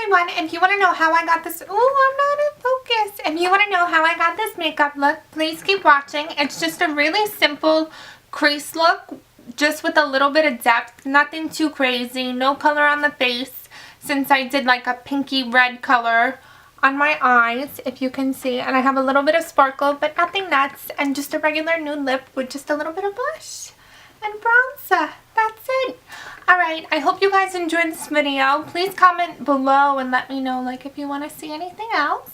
everyone, if you want to know how I got this, oh, I'm not in focus. If you want to know how I got this makeup look, please keep watching. It's just a really simple crease look, just with a little bit of depth, nothing too crazy, no color on the face, since I did like a pinky red color on my eyes, if you can see, and I have a little bit of sparkle, but nothing nuts, and just a regular nude lip with just a little bit of blush and bronzer. That's it. Alright, I hope you guys enjoyed this video. Please comment below and let me know like if you want to see anything else.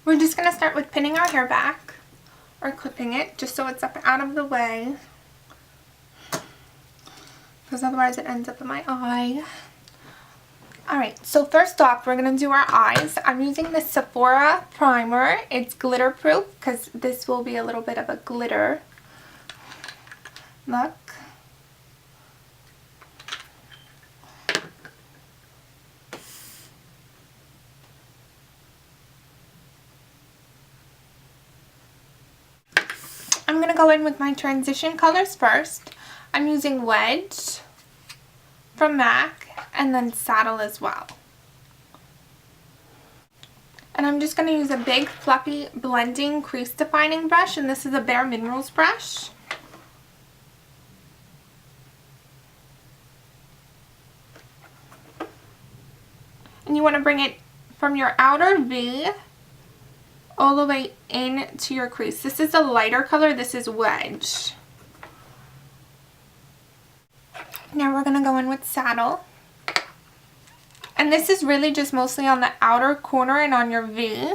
We're just going to start with pinning our hair back, or clipping it, just so it's up out of the way, because otherwise it ends up in my eye. Alright, so first off, we're going to do our eyes. I'm using the Sephora primer. It's glitter proof, because this will be a little bit of a glitter look. I'm going to go in with my transition colors first. I'm using Wedge from MAC and then Saddle as well. And I'm just going to use a big fluffy blending crease defining brush, and this is a Bare Minerals brush. And you want to bring it from your outer V all the way into your crease. This is a lighter color. This is Wedge. Now we're going to go in with Saddle. And this is really just mostly on the outer corner and on your V,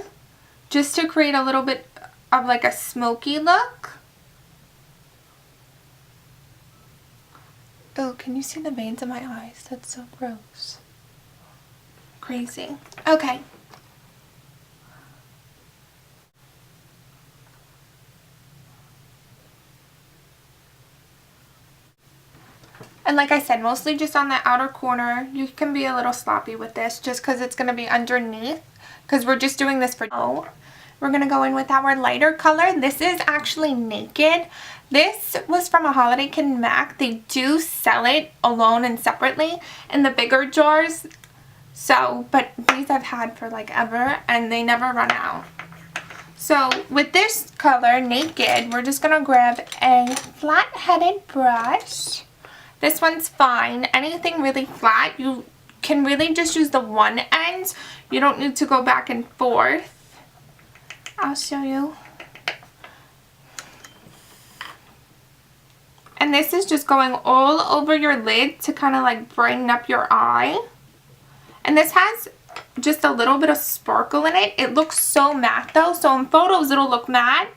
just to create a little bit of like a smoky look. Oh, can you see the veins in my eyes? That's so gross. Crazy. Okay. And like I said, mostly just on the outer corner. You can be a little sloppy with this just because it's going to be underneath, because we're just doing this for We're going to go in with our lighter color. This is actually Naked. This was from a holiday kit in MAC. They do sell it alone and separately in the bigger jars. So, but these I've had for like ever and they never run out. So with this color, Naked, we're just going to grab a flat-headed brush. This one's fine. Anything really flat, you can really just use the one end. You don't need to go back and forth. I'll show you. And this is just going all over your lid to kind of like brighten up your eye. And this has just a little bit of sparkle in it. It looks so matte though. So in photos it'll look matte,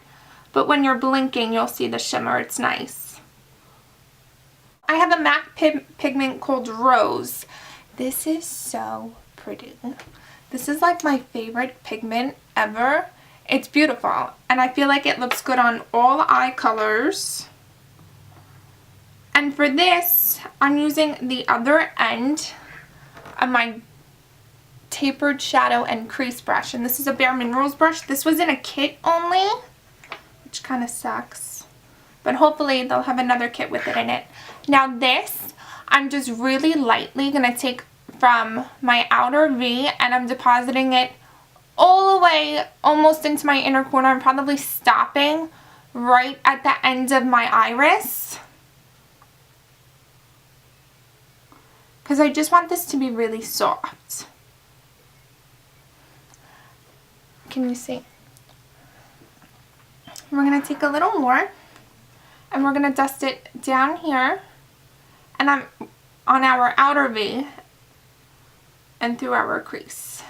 but when you're blinking you'll see the shimmer. It's nice. I have a MAC pigment called Rose. This is so pretty. This is like my favorite pigment ever. It's beautiful and I feel like it looks good on all eye colors. And for this, I'm using the other end of my tapered shadow and crease brush, and this is a Bare Minerals brush. This was in a kit only, which kind of sucks, but hopefully they'll have another kit with it in it. Now this, I'm just really lightly going to take from my outer V and I'm depositing it all the way almost into my inner corner. I'm probably stopping right at the end of my iris, because I just want this to be really soft. Can you see? We're going to take a little more and we're going to dust it down here, and I'm on our outer V and through our crease.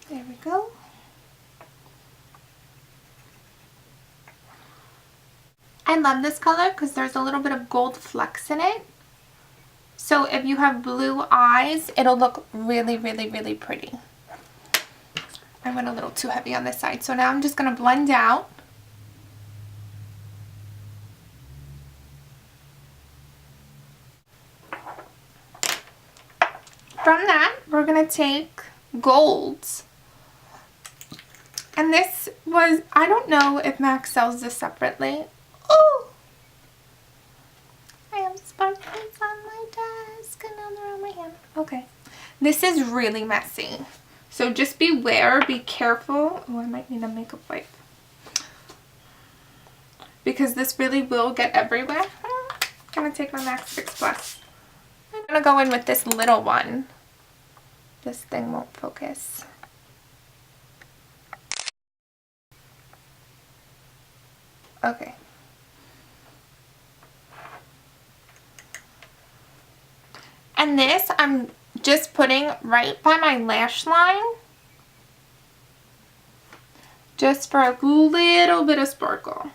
There we go. I love this color because there's a little bit of gold flecks in it. So if you have blue eyes, it'll look really, really, really pretty. I went a little too heavy on this side. So now I'm just going to blend out. From that, we're going to take golds. And this was, I don't know if MAC sells this separately. Oh! I have sparkles on my desk and now they're on my hand. Okay. This is really messy. So just beware, be careful. Oh, I might need a makeup wipe. Because this really will get everywhere. I'm going to take my MAC Fix Plus. I'm going to go in with this little one. This thing won't focus. Okay. And this I'm just putting right by my lash line. Just for a little bit of sparkle.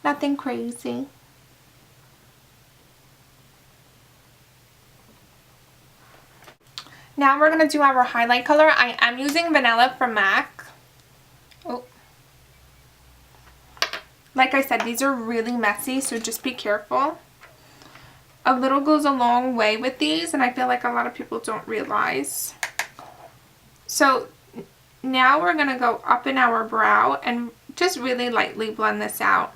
Nothing crazy. Now we're going to do our highlight color. I am using Vanilla from MAC. Oh. Like I said, these are really messy, so just be careful. A little goes a long way with these, and I feel like a lot of people don't realize. So now we're going to go up in our brow and just really lightly blend this out.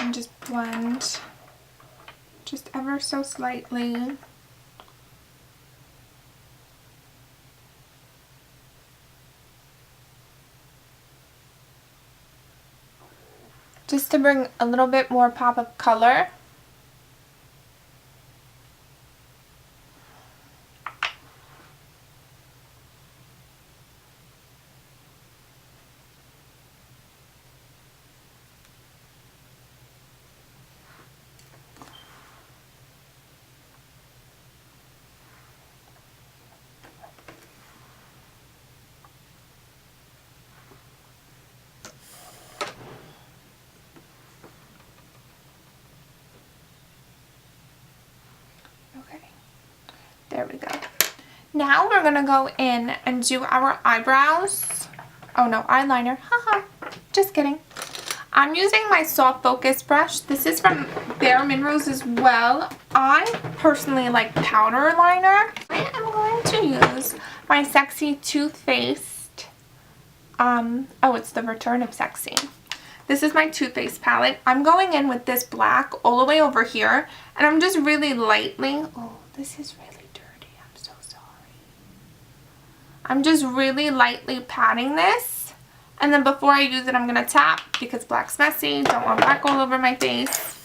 And just blend just ever so slightly. Just to bring a little bit more pop of color. There we go. Now we're going to go in and do our eyebrows. Oh no, eyeliner. Haha. Just kidding. I'm using my soft focus brush. This is from Bare Minrose as well. I personally like powder liner. I am going to use my Sexy Too Faced. Oh, it's the Return of Sexy. This is my Too Faced palette. I'm going in with this black all the way over here. And I'm just really lightly. Oh, this is really dirty. I'm so sorry. I'm just really lightly patting this. And then before I use it, I'm going to tap because black's messy. Don't want black all over my face.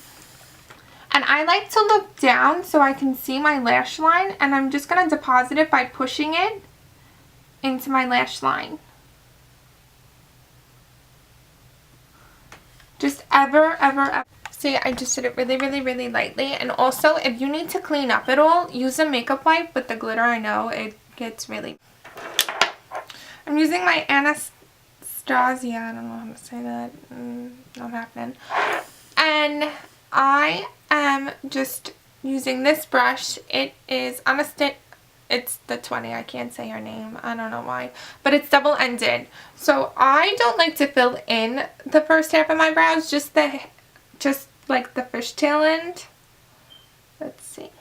And I like to look down so I can see my lash line. And I'm just going to deposit it by pushing it into my lash line. Just ever. See, I just did it really lightly. And also, if you need to clean up at all, use a makeup wipe with the glitter. I know it gets really... I'm using my Anastasia. I don't know how to say that. Not happening. And I am just using this brush. It is on a stick. It's the 20. I can't say her name. I don't know why. But it's double-ended. So I don't like to fill in the first half of my brows. Just like the fishtail end. Let's see.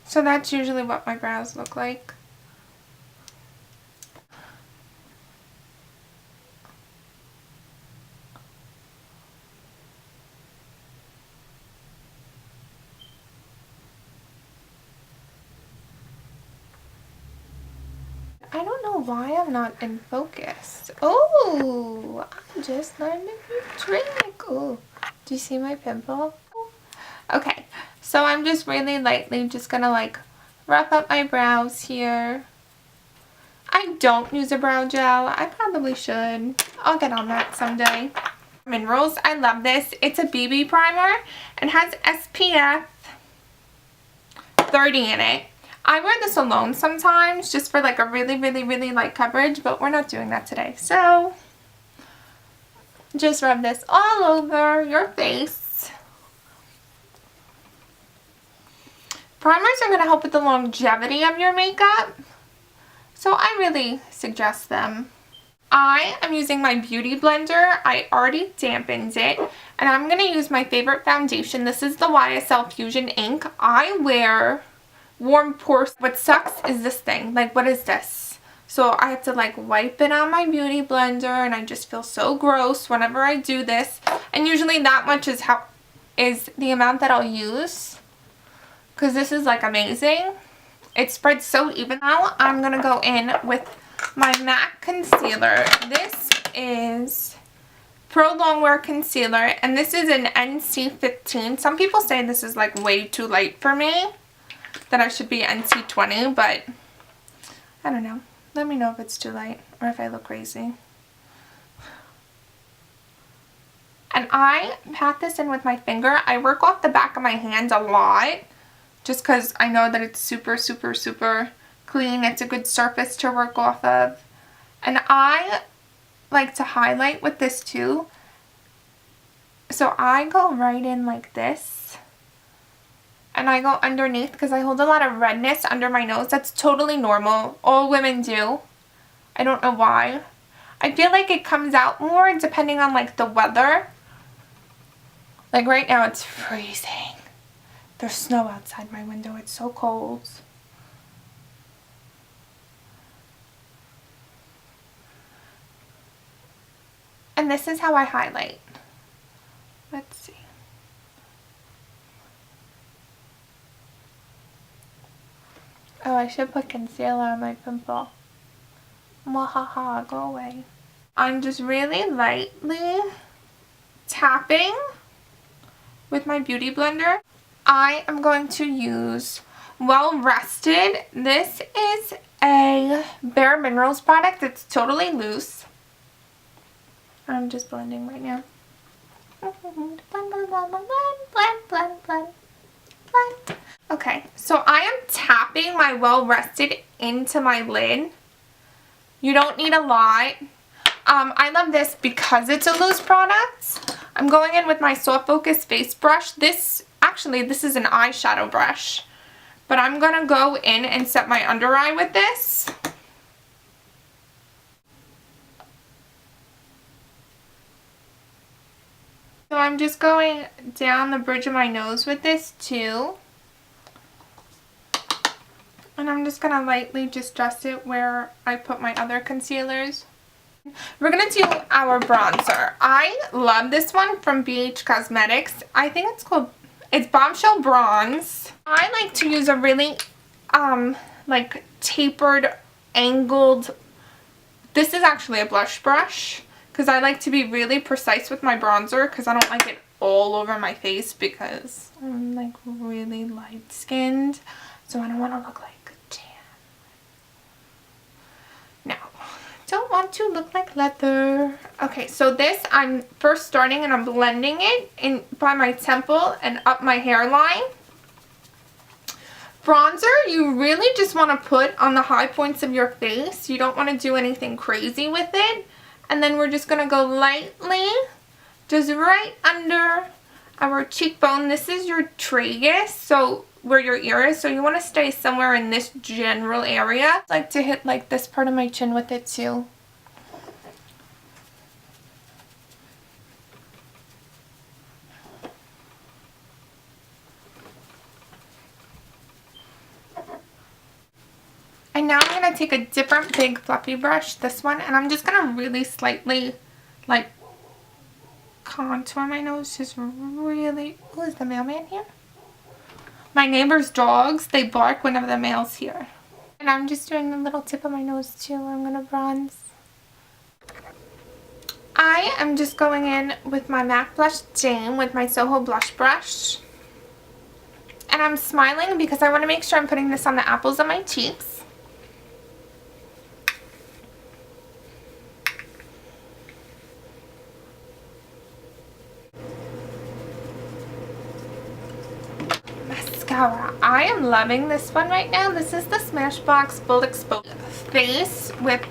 So that's usually what my brows look like. I don't know why I'm not in focus. Oh, I just learned a new trick. Oh, do you see my pimple? Okay, so I'm just really lightly just gonna like rough up my brows here. I don't use a brow gel. I probably should. I'll get on that someday. Minerals. I love this. It's a BB primer and has SPF 30 in it. I wear this alone sometimes just for like a really light coverage, but we're not doing that today. So just rub this all over your face. Primers are going to help with the longevity of your makeup, so I really suggest them. I am using my beauty blender. I already dampened it, and I'm going to use my favorite foundation. This is the YSL Fusion Ink. I wear warm pores. What sucks is this thing. Like, what is this? So I have to like wipe it on my beauty blender, and I just feel so gross whenever I do this. And usually that much is the amount that I'll use, because this is like amazing. It spreads so even. Now I'm going to go in with my MAC concealer. This is Pro Longwear Concealer, and this is an NC15. Some people say this is like way too light for me, that I should be NC20, but I don't know. Let me know if it's too light or if I look crazy. And I pat this in with my finger. I work off the back of my hand a lot just because I know that it's super clean. It's a good surface to work off of. And I like to highlight with this too. So I go right in like this. And I go underneath because I hold a lot of redness under my nose. That's totally normal. All women do. I don't know why. I feel like it comes out more depending on like the weather. Like right now it's freezing. There's snow outside my window. It's so cold. And this is how I highlight. Let's see. Oh, I should put concealer on my pimple. Mwahaha, go away. I'm just really lightly tapping with my beauty blender. I am going to use Well Rested. This is a Bare Minerals product. It's totally loose. I'm just blending right now. Blend, blend, blend, blend, blend, blend, blend, blend. Okay, so I am tapping my Well Rested into my lid. You don't need a lot. I love this because it's a loose product. I'm going in with my Soft Focus face brush. This is an eyeshadow brush. But I'm going to go in and set my under eye with this. So I'm just going down the bridge of my nose with this too. And I'm just going to lightly just dust it where I put my other concealers. We're going to do our bronzer. I love this one from BH Cosmetics. I think it's Bombshell Bronze. I like to use a really like tapered, angled, this is actually a blush brush, because I like to be really precise with my bronzer because I don't like it all over my face because I'm like really light skinned, so I don't want to look like tan. Now, don't want to look like leather. Okay, so this I'm first starting and I'm blending it in by my temple and up my hairline. Bronzer, you really just want to put on the high points of your face. You don't want to do anything crazy with it. And then we're just going to go lightly, just right under our cheekbone. This is your tragus, so where your ear is. So you want to stay somewhere in this general area. I like to hit like this part of my chin with it too. And now I'm going to take a different big fluffy brush, this one, and I'm just going to really slightly like contour my nose, just really. Oh, is the mailman here? My neighbor's dogs, they bark whenever the mail's here. And I'm just doing the little tip of my nose too. I'm going to bronze. I am just going in with my MAC Blush Dame with my Soho blush brush. And I'm smiling because I want to make sure I'm putting this on the apples of my cheeks. mascara. I am loving this one right now. This is the Smashbox Full Exposure Face with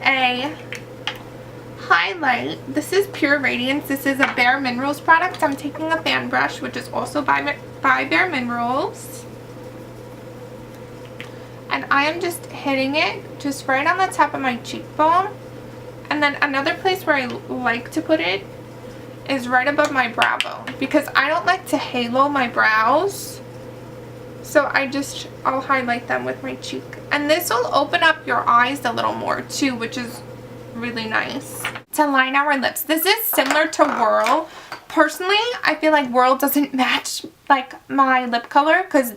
a highlight. This is Pure Radiance. This is a Bare Minerals product. I'm taking a fan brush, which is also by Bare Minerals. And I am just hitting it just right on the top of my cheekbone. And then another place where I like to put it is right above my brow bone, because I don't like to halo my brows. So I'll highlight them with my cheek. And this will open up your eyes a little more too, which is really nice. To line our lips, this is similar to Whirl. Personally, I feel like Whirl doesn't match like my lip color, because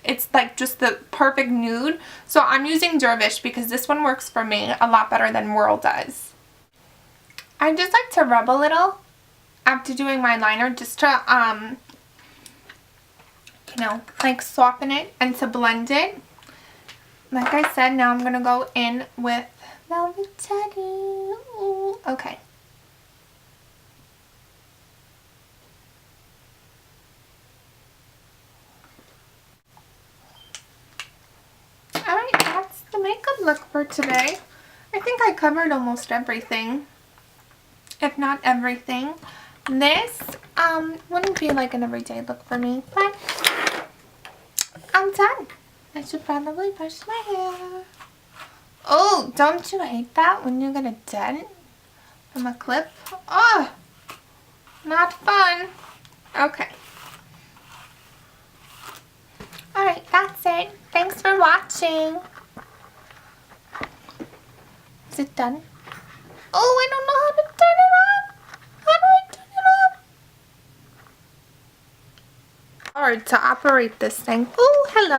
it's like just the perfect nude. So I'm using Dervish because this one works for me a lot better than Whirl does. I just like to rub a little after doing my liner, just to you know, like soften it and to blend it. Like I said, now I'm gonna go in with Velvet Teddy. Ooh, okay. Alright, that's the makeup look for today. I think I covered almost everything, if not everything. This wouldn't be like an everyday look for me, but I'm done. I should probably brush my hair. Oh, don't you hate that when you get a dent from a clip? Oh, not fun. Okay. Alright, that's it. Thanks for watching. Is it done? Oh, I don't know how to turn it off. How do I turn it off? Hard to operate this thing. Oh, hello.